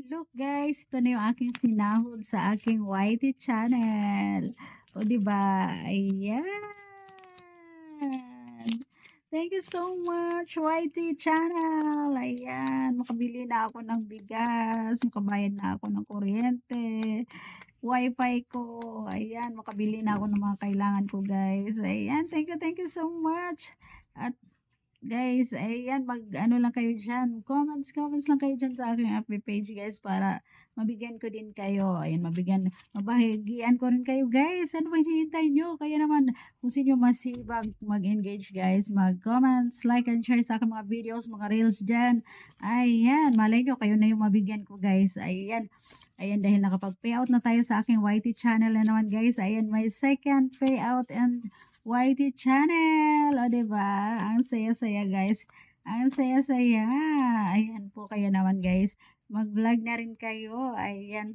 Look guys, ito na yung aking sinahod sa aking YT channel. O di ba? Ayan. Thank you so much YT channel. Ayan, makabili na ako ng bigas, makabayad na ako ng kuryente, wifi ko. Ayan, makabili na ako ng mga kailangan ko guys. Ayan, thank you so much. At guys, ayan, mag-ano lang kayo diyan, comments lang kayo diyan sa aking FB page guys para mabigyan ko din kayo. Ayan, mabahagian ko rin kayo guys. Ano ba hinihintay nyo? Kaya naman, kung sino masibag mag-engage guys, mag-comments, like, and share sa aking mga videos, mga reels dyan. Ayan, malay nyo, kayo na yung mabigyan ko guys. Ayan, ayan, dahil nakapag-payout na tayo sa aking YT channel na naman guys. Ayan, may second payout and YT channel. O, diba? Ang saya-saya, guys. Ang saya-saya. Ayan po, kaya naman, guys. Mag-vlog na rin kayo. Ayan.